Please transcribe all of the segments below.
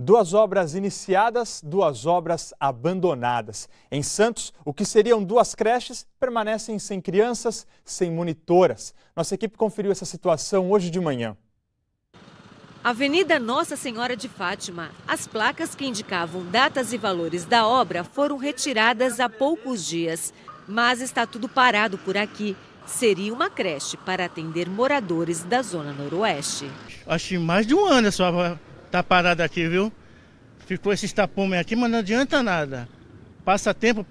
Duas obras iniciadas, duas obras abandonadas. Em Santos, o que seriam duas creches permanecem sem crianças, sem monitoras. Nossa equipe conferiu essa situação hoje de manhã. Avenida Nossa Senhora de Fátima. As placas que indicavam datas e valores da obra foram retiradas há poucos dias. Mas está tudo parado por aqui. Seria uma creche para atender moradores da Zona Noroeste. Acho que mais de um ano só tá parado aqui, viu? Ficou esse tapume aqui, mas não adianta nada. Passa tempo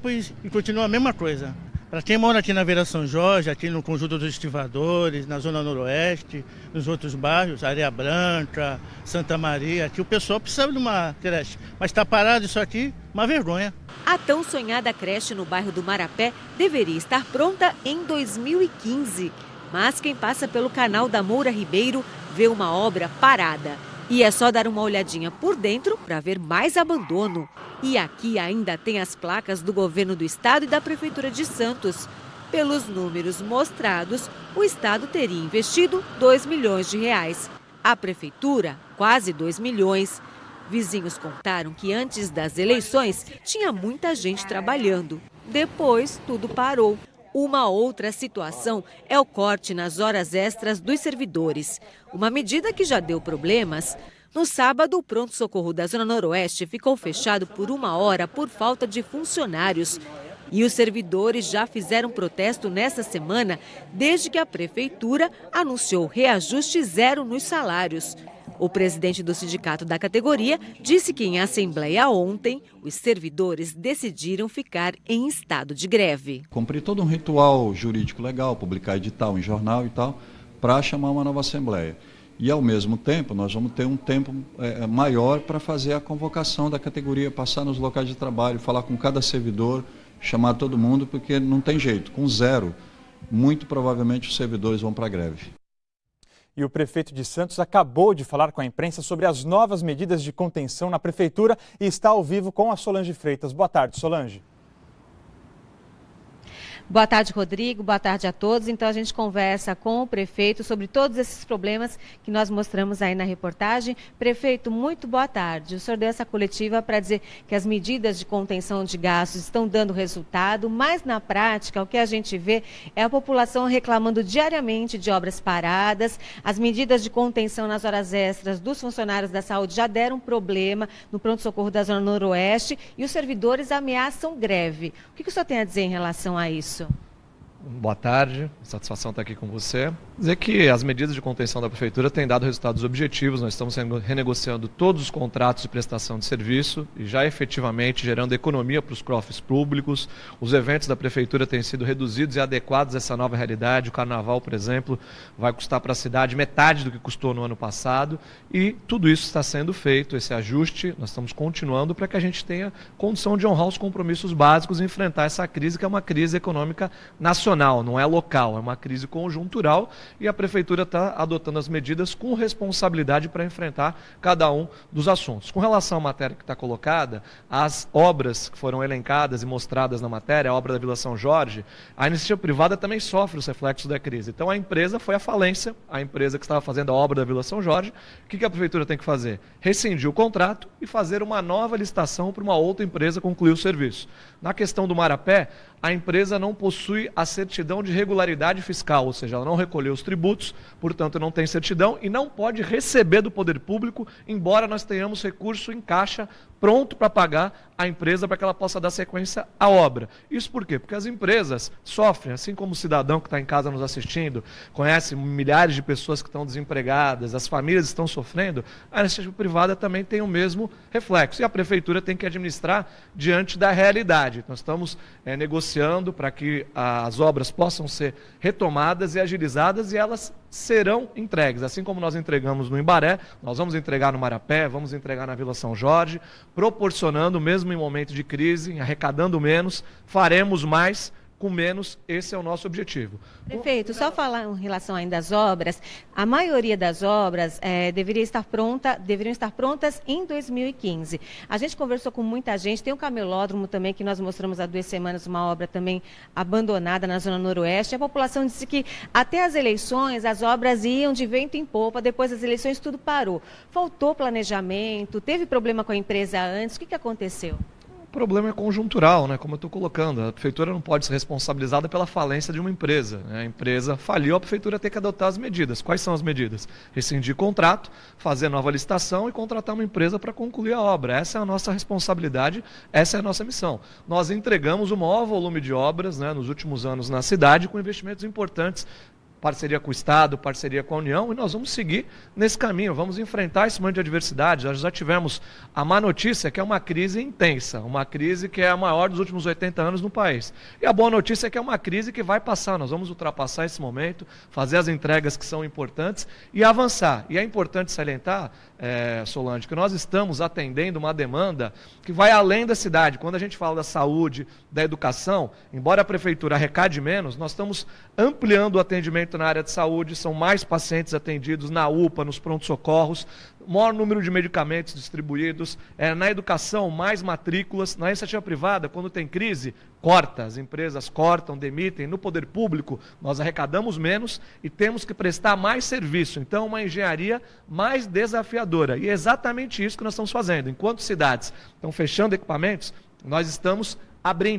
e continua a mesma coisa. Para quem mora aqui na Vila São Jorge, aqui no Conjunto dos Estivadores, na Zona Noroeste, nos outros bairros, Areia Branca, Santa Maria, aqui o pessoal precisa de uma creche. Mas está parado isso aqui, uma vergonha. A tão sonhada creche no bairro do Marapé deveria estar pronta em 2015. Mas quem passa pelo canal da Moura Ribeiro vê uma obra parada. E é só dar uma olhadinha por dentro para ver mais abandono. E aqui ainda tem as placas do governo do estado e da prefeitura de Santos. Pelos números mostrados, o estado teria investido R$2 milhões. A prefeitura, quase 2 milhões. Vizinhos contaram que antes das eleições tinha muita gente trabalhando. Depois, tudo parou. Uma outra situação é o corte nas horas extras dos servidores. Uma medida que já deu problemas. No sábado, o pronto-socorro da Zona Noroeste ficou fechado por 1 hora por falta de funcionários. E os servidores já fizeram protesto nesta semana, desde que a prefeitura anunciou reajuste zero nos salários. O presidente do sindicato da categoria disse que em assembleia ontem, os servidores decidiram ficar em estado de greve. Cumprir todo um ritual jurídico legal, publicar edital em jornal e tal, para chamar uma nova assembleia. E, ao mesmo tempo, nós vamos ter um tempo maior para fazer a convocação da categoria, passar nos locais de trabalho, falar com cada servidor, chamar todo mundo, porque não tem jeito. Com zero, muito provavelmente os servidores vão para a greve. E o prefeito de Santos acabou de falar com a imprensa sobre as novas medidas de contenção na prefeitura e está ao vivo com a Solange Freitas. Boa tarde, Solange. Boa tarde, Rodrigo. Boa tarde a todos. Então, a gente conversa com o prefeito sobre todos esses problemas que nós mostramos aí na reportagem. Prefeito, muito boa tarde. O senhor deu essa coletiva para dizer que as medidas de contenção de gastos estão dando resultado, mas na prática o que a gente vê é a população reclamando diariamente de obras paradas. As medidas de contenção nas horas extras dos funcionários da saúde já deram problema no pronto-socorro da Zona Noroeste e os servidores ameaçam greve. O que o senhor tem a dizer em relação a isso? Boa tarde, satisfação estar aqui com você. Dizer que as medidas de contenção da prefeitura têm dado resultados objetivos. Nós estamos renegociando todos os contratos de prestação de serviço e já efetivamente gerando economia para os cofres públicos. Os eventos da prefeitura têm sido reduzidos e adequados a essa nova realidade. O carnaval, por exemplo, vai custar para a cidade metade do que custou no ano passado e tudo isso está sendo feito, esse ajuste, nós estamos continuando para que a gente tenha condição de honrar os compromissos básicos e enfrentar essa crise que é uma crise econômica nacional, não é local, é uma crise conjuntural e a prefeitura está adotando as medidas com responsabilidade para enfrentar cada um dos assuntos. Com relação à matéria que está colocada, as obras que foram elencadas e mostradas na matéria, a obra da Vila São Jorge, a iniciativa privada também sofre os reflexos da crise. Então a empresa foi à falência, a empresa que estava fazendo a obra da Vila São Jorge. O que a prefeitura tem que fazer? Rescindir o contrato e fazer uma nova licitação para uma outra empresa concluir o serviço. Na questão do Marapé, a empresa não possui a certidão de regularidade fiscal, ou seja, ela não recolheu os tributos, portanto não tem certidão e não pode receber do poder público, embora nós tenhamos recurso em caixa pronto para pagar a empresa para que ela possa dar sequência à obra. Isso por quê? Porque as empresas sofrem, assim como o cidadão que está em casa nos assistindo, conhece milhares de pessoas que estão desempregadas, as famílias estão sofrendo, a iniciativa privada também tem o mesmo reflexo. E a prefeitura tem que administrar diante da realidade. Nós estamos negociando para que as obras possam ser retomadas e agilizadas e elas serão entregues. Assim como nós entregamos no Imbaré, nós vamos entregar no Marapé, vamos entregar na Vila São Jorge, proporcionando, mesmo em momento de crise, arrecadando menos, faremos mais com menos, esse é o nosso objetivo. Prefeito, só falar em relação ainda às obras, a maioria das obras deveriam estar prontas em 2015. A gente conversou com muita gente, tem um camelódromo também que nós mostramos há 2 semanas, uma obra também abandonada na Zona Noroeste. A população disse que até as eleições as obras iam de vento em popa, depois das eleições tudo parou. Faltou planejamento, teve problema com a empresa antes, o que aconteceu? O problema é conjuntural, né? Como eu estou colocando. A prefeitura não pode ser responsabilizada pela falência de uma empresa, né? A empresa faliu, a prefeitura tem que adotar as medidas. Quais são as medidas? Rescindir contrato, fazer nova licitação e contratar uma empresa para concluir a obra. Essa é a nossa responsabilidade, essa é a nossa missão. Nós entregamos o maior volume de obras, né, nos últimos anos na cidade, com investimentos importantes, parceria com o Estado, parceria com a União, e nós vamos seguir nesse caminho, vamos enfrentar esse monte de adversidade. Nós já tivemos a má notícia, que é uma crise intensa, uma crise que é a maior dos últimos 80 anos no país. E a boa notícia é que é uma crise que vai passar, nós vamos ultrapassar esse momento, fazer as entregas que são importantes e avançar. E é importante salientar, Solange, que nós estamos atendendo uma demanda que vai além da cidade. Quando a gente fala da saúde, da educação, embora a prefeitura arrecade menos, nós estamos ampliando o atendimento na área de saúde, são mais pacientes atendidos na UPA, nos prontos-socorros, maior número de medicamentos distribuídos, na educação, mais matrículas, na iniciativa privada, quando tem crise, corta, as empresas cortam, demitem, no poder público nós arrecadamos menos e temos que prestar mais serviço, então uma engenharia mais desafiadora, e é exatamente isso que nós estamos fazendo. Enquanto cidades estão fechando equipamentos, nós estamos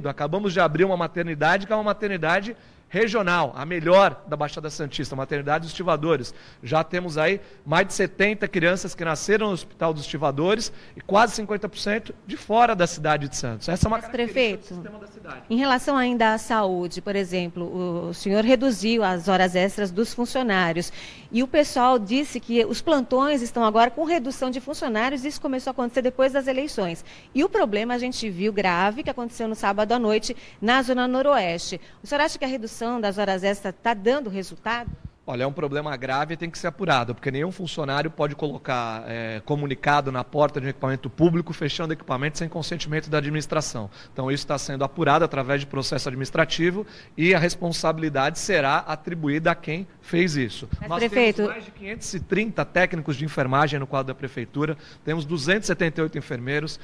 acabamos de abrir uma maternidade, que é uma maternidade regional, a melhor da Baixada Santista, maternidade dos estivadores. Já temos aí mais de 70 crianças que nasceram no Hospital dos Estivadores e quase 50% de fora da cidade de Santos. Essa é uma característica do sistema da cidade. Em relação ainda à saúde, por exemplo, o senhor reduziu as horas extras dos funcionários e o pessoal disse que os plantões estão agora com redução de funcionários, isso começou a acontecer depois das eleições. E o problema a gente viu grave que aconteceu no sábado à noite na Zona Noroeste. O senhor acha que a redução das horas extras está dando resultado? Olha, é um problema grave e tem que ser apurado, porque nenhum funcionário pode colocar comunicado na porta de um equipamento público fechando equipamento sem consentimento da administração. Então isso está sendo apurado através de processo administrativo e a responsabilidade será atribuída a quem fez isso. Nós temos mais de 530 técnicos de enfermagem no quadro da prefeitura, temos 278 enfermeiros,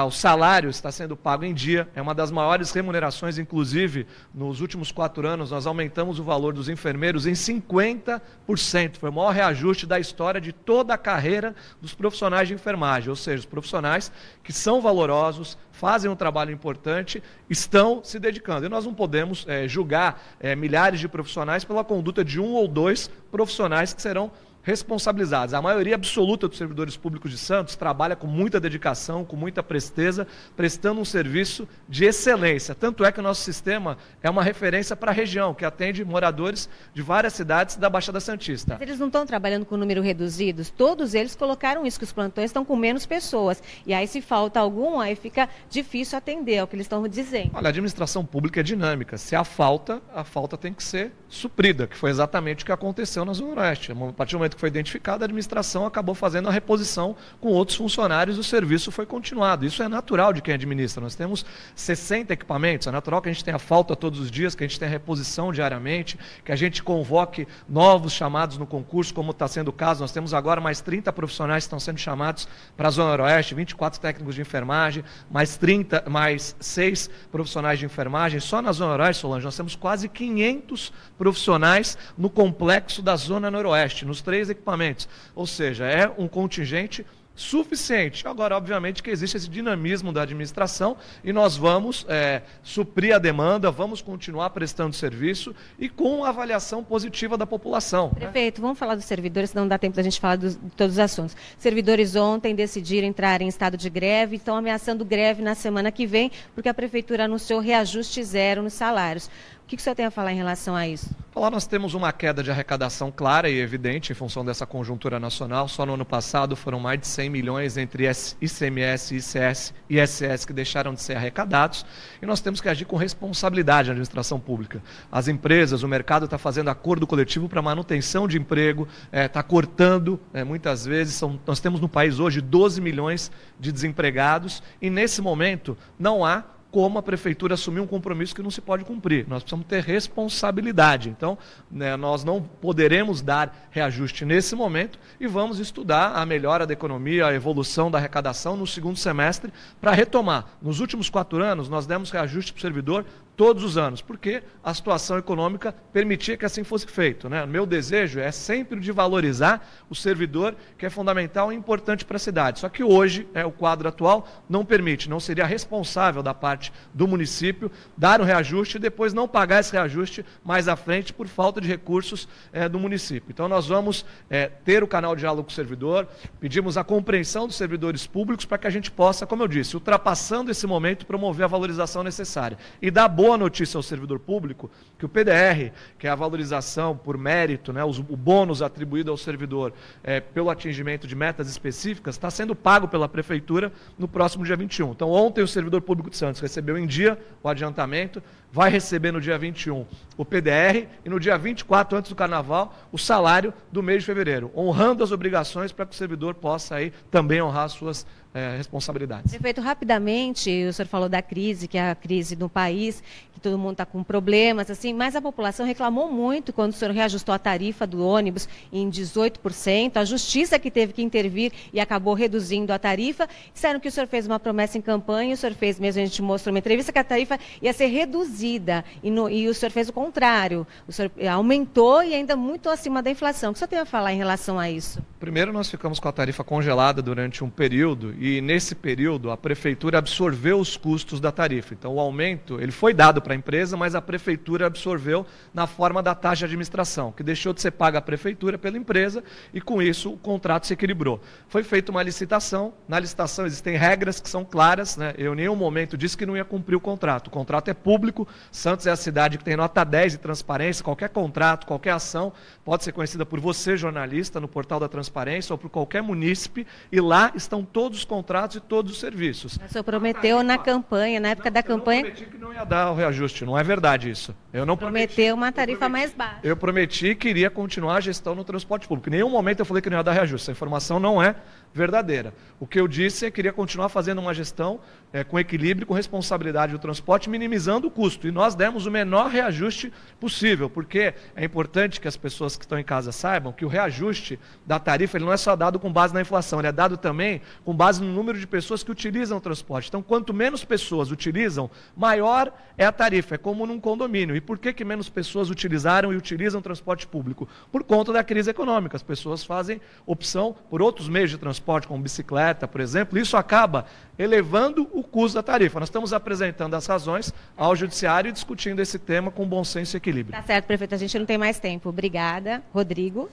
o salário está sendo pago em dia, é uma das maiores remunerações, inclusive nos últimos 4 anos nós aumentamos o valor dos enfermeiros em 50%, foi o maior reajuste da história de toda a carreira dos profissionais de enfermagem, ou seja, os profissionais que são valorosos, fazem um trabalho importante, estão se dedicando. E nós não podemos julgar milhares de profissionais pela conduta de 1 ou 2 profissionais que serão responsabilizados. A maioria absoluta dos servidores públicos de Santos trabalha com muita dedicação, com muita presteza, prestando um serviço de excelência. Tanto é que o nosso sistema é uma referência para a região, que atende moradores de várias cidades da Baixada Santista. Mas eles não estão trabalhando com número reduzidos? Todos eles colocaram isso, que os plantões estão com menos pessoas. E aí, se falta algum, aí fica difícil atender, é o que eles estão dizendo. Olha, a administração pública é dinâmica. Se há falta, a falta tem que ser suprida, que foi exatamente o que aconteceu na Zona Oeste. A partir do momento que foi identificado, a administração acabou fazendo a reposição com outros funcionários e o serviço foi continuado. Isso é natural de quem administra. Nós temos 60 equipamentos, é natural que a gente tenha falta todos os dias, que a gente tenha reposição diariamente, que a gente convoque novos chamados no concurso, como está sendo o caso. Nós temos agora mais 30 profissionais que estão sendo chamados para a Zona Noroeste, 24 técnicos de enfermagem, mais 6 profissionais de enfermagem. Só na Zona Noroeste, Solange, nós temos quase 500 profissionais no complexo da Zona Noroeste, nos 3 equipamentos. Ou seja, é um contingente suficiente. Agora, obviamente, que existe esse dinamismo da administração e nós vamos suprir a demanda, vamos continuar prestando serviço e com avaliação positiva da população. Prefeito, vamos falar dos servidores, senão não dá tempo da gente falar de todos os assuntos. Servidores ontem decidiram entrar em estado de greve, estão ameaçando greve na semana que vem, porque a prefeitura anunciou reajuste zero nos salários. O que o senhor tem a falar em relação a isso? Lá nós temos uma queda de arrecadação clara e evidente em função dessa conjuntura nacional. Só no ano passado foram mais de 100 milhões entre ICMS, ICS e ISS que deixaram de ser arrecadados. E nós temos que agir com responsabilidade na administração pública. As empresas, o mercado está fazendo acordo coletivo para manutenção de emprego, está cortando, muitas vezes. Nós temos no país hoje 12 milhões de desempregados e nesse momento não há como a prefeitura assumir um compromisso que não se pode cumprir. Nós precisamos ter responsabilidade. Então, né, nós não poderemos dar reajuste nesse momento e vamos estudar a melhora da economia, a evolução da arrecadação no segundo semestre para retomar. Nos últimos 4 anos, nós demos reajuste para o servidor todos os anos, porque a situação econômica permitia que assim fosse feito, né? Meu desejo é sempre de valorizar o servidor, que é fundamental e importante para a cidade. Só que hoje, o quadro atual não permite, não seria responsável da parte do município dar um reajuste e depois não pagar esse reajuste mais à frente por falta de recursos do município. Então nós vamos ter o canal de diálogo com o servidor, pedimos a compreensão dos servidores públicos para que a gente possa, como eu disse, ultrapassando esse momento, promover a valorização necessária. E dar boa notícia ao servidor público que o PDR, que é a valorização por mérito, né, o bônus atribuído ao servidor pelo atingimento de metas específicas, está sendo pago pela Prefeitura no próximo dia 21. Então ontem o servidor público de Santos recebeu em dia o adiantamento, vai receber no dia 21 o PDR e no dia 24, antes do Carnaval, o salário do mês de fevereiro, honrando as obrigações para que o servidor possa aí também honrar as suas responsabilidades. Prefeito, rapidamente, o senhor falou da crise, que é a crise no país, que todo mundo está com problemas, assim, mas a população reclamou muito quando o senhor reajustou a tarifa do ônibus em 18%, a justiça que teve que intervir e acabou reduzindo a tarifa. Disseram que o senhor fez uma promessa em campanha, o senhor fez mesmo, a gente mostrou uma entrevista, que a tarifa ia ser reduzida e o senhor fez o contrário, o senhor aumentou e ainda muito acima da inflação. O que o senhor tem a falar em relação a isso? Primeiro, nós ficamos com a tarifa congelada durante um período e, nesse período, a Prefeitura absorveu os custos da tarifa. Então, o aumento ele foi dado para a empresa, mas a Prefeitura absorveu na forma da taxa de administração, que deixou de ser paga à Prefeitura pela empresa e, com isso, o contrato se equilibrou. Foi feita uma licitação. Na licitação existem regras que são claras, né? Eu, em nenhum momento, disse que não ia cumprir o contrato. O contrato é público. Santos é a cidade que tem nota 10 de transparência. Qualquer contrato, qualquer ação pode ser conhecida por você, jornalista, no portal da transparência ou por qualquer munícipe, e lá estão todos os contratos e todos os serviços. O senhor prometeu na campanha, na época da campanha... Eu não prometi que não ia dar o reajuste, não é verdade isso. Eu não prometeu uma tarifa mais baixa. Eu prometi que iria continuar a gestão no transporte público. Em nenhum momento eu falei que não ia dar reajuste. Essa informação não é verdadeira. O que eu disse é que queria continuar fazendo uma gestão com equilíbrio, com responsabilidade do transporte, minimizando o custo. E nós demos o menor reajuste possível, porque é importante que as pessoas que estão em casa saibam que o reajuste da tarifa ele não é só dado com base na inflação, ele é dado também com base no número de pessoas que utilizam o transporte. Então, quanto menos pessoas utilizam, maior é a tarifa. É como num condomínio. E por que menos pessoas utilizaram e utilizam o transporte público? Por conta da crise econômica. As pessoas fazem opção por outros meios de transporte, como bicicleta, por exemplo. Isso acaba elevando o custo da tarifa. Nós estamos apresentando as razões ao Judiciário e discutindo esse tema com bom senso e equilíbrio. Tá certo, prefeito. A gente não tem mais tempo. Obrigada. Rodrigo.